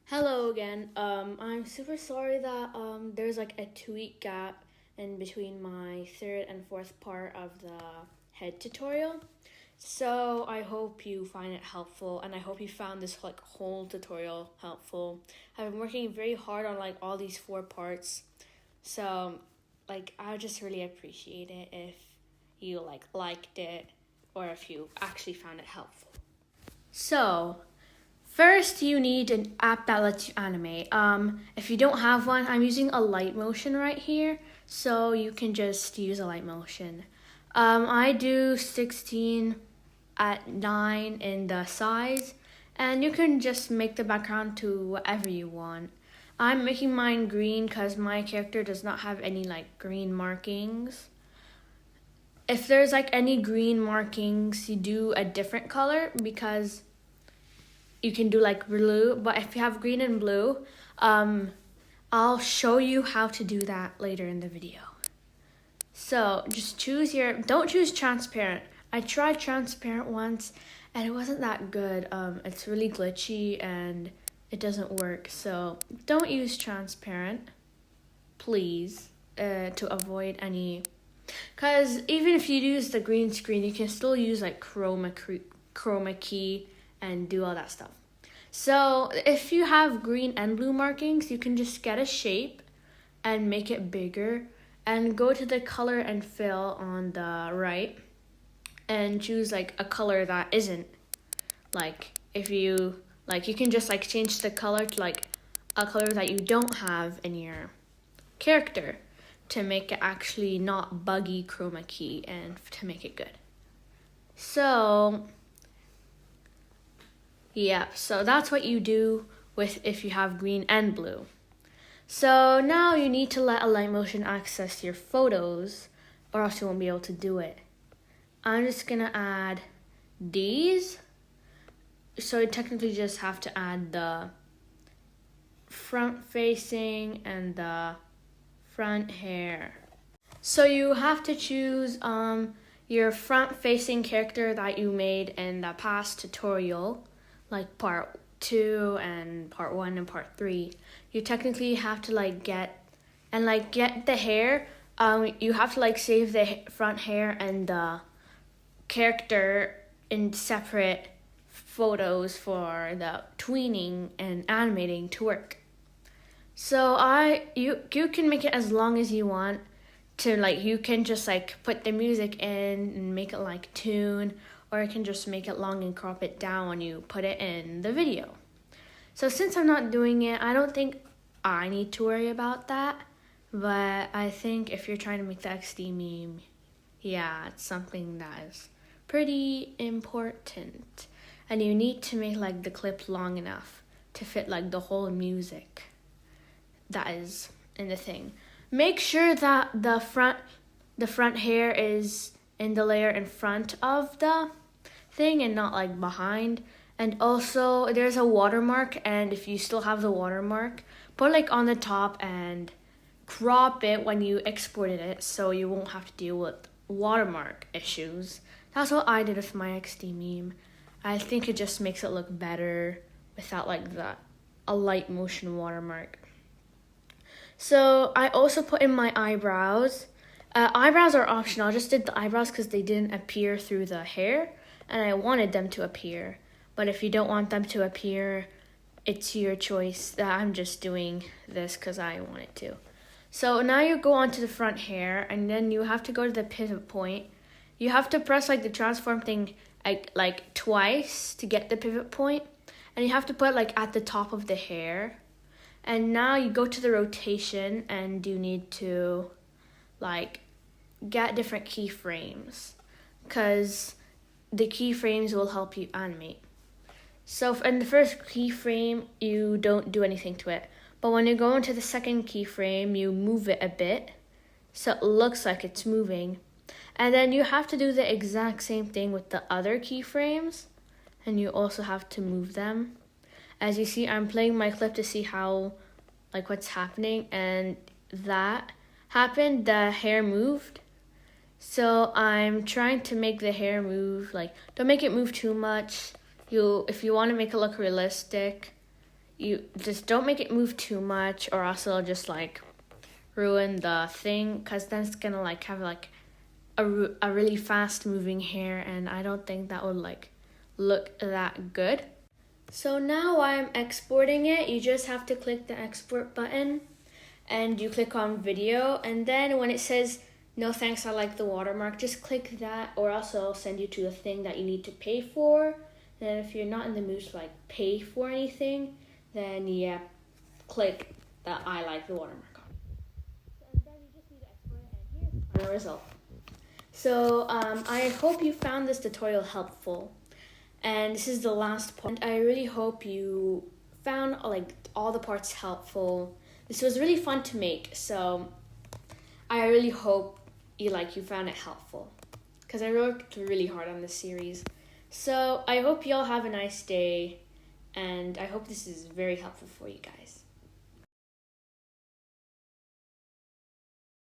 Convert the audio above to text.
Hello again. I'm super sorry that there's like a 2 week gap in between my third and fourth part of the head tutorial. So I hope you find it helpful, and I hope you found this like whole tutorial helpful. I've been working very hard on like all these 4 parts, so I just really appreciate it if you liked it or if you actually found it helpful. So first, you need an app that lets you animate. If you don't have one, I'm using a light motion right here, so you can just use a light motion. I do 16 at 9 in the size, and you can just make the background to whatever you want. I'm making mine green because my character does not have any like green markings. If there's like any green markings, you do a different color because you can do like blue, but if you have green and blue, I'll show you how to do that later in the video. So just don't choose transparent. I tried transparent once and it wasn't that good. It's really glitchy and it doesn't work. So don't use transparent, please, to avoid any, because even if you use the green screen, you can still use like chroma key and do all that stuff. So if you have green and blue markings, you can just get a shape and make it bigger and go to the color and fill on the right and choose like a color that isn't like, if you like, you can just like change the color to like a color that you don't have in your character to make it actually not buggy chroma key and to make it good. So yeah, so that's what you do with if you have green and blue. So now you need to let a light motion access your photos or else you won't be able to do it. I'm just gonna add these. So you technically just have to add the front facing and the front hair. So you have to choose your front facing character that you made in the past tutorial, like part 2 and part 1 and part 3. You technically have to get the hair. You have to save the front hair and the character in separate photos for the tweening and animating to work. So you can make it as long as you want to, you can just put the music in and make it like tune, or you can just make it long and crop it down when you put it in the video. So since I'm not doing it, I don't think I need to worry about that, but I think if you're trying to make the XD meme, yeah, it's something that is pretty important. And you need to make the clip long enough to fit the whole music that is in the thing. Make sure that the front hair is in the layer in front of the thing and not behind. And also there's a watermark, and if you still have the watermark, put on the top and crop it when you exported it so you won't have to deal with watermark issues. That's what I did with my XD meme. I think it just makes it look better without a light motion watermark. So I also put in my eyebrows. Eyebrows are optional. I just did the eyebrows because they didn't appear through the hair, and I wanted them to appear. But if you don't want them to appear, it's your choice. I'm just doing this because I wanted to. So now you go on to the front hair, and then you have to go to the pivot point. You have to press the transform thing twice to get the pivot point, and you have to put at the top of the hair. And now you go to the rotation, and you need to get different keyframes, because the keyframes will help you animate. So in the first keyframe, you don't do anything to it. But when you go into the second keyframe, you move it a bit so it looks like it's moving. And then you have to do the exact same thing with the other keyframes, and you also have to move them. As you see, I'm playing my clip to see how, what's happening, and that happened, the hair moved. So I'm trying to make the hair move, don't make it move too much. If you want to make it look realistic, you just don't make it move too much, or else it'll just like ruin the thing, because then it's gonna like have like a really fast moving hair, and I don't think that would like look that good. So now I'm exporting it. You just have to click the export button and you click on video, and then when it says no thanks, I like the watermark, just click that, or else it'll send you to the thing that you need to pay for. Then if you're not in the mood to like pay for anything, then yeah, click the I like the watermark on. And then you just need to export it, and here's the final result. So I hope you found this tutorial helpful, and this is the last part. I really hope you found like all the parts helpful. This was really fun to make, so I really hope you found it helpful, because I worked really hard on this series. So I hope you all have a nice day, and I hope this is very helpful for you guys.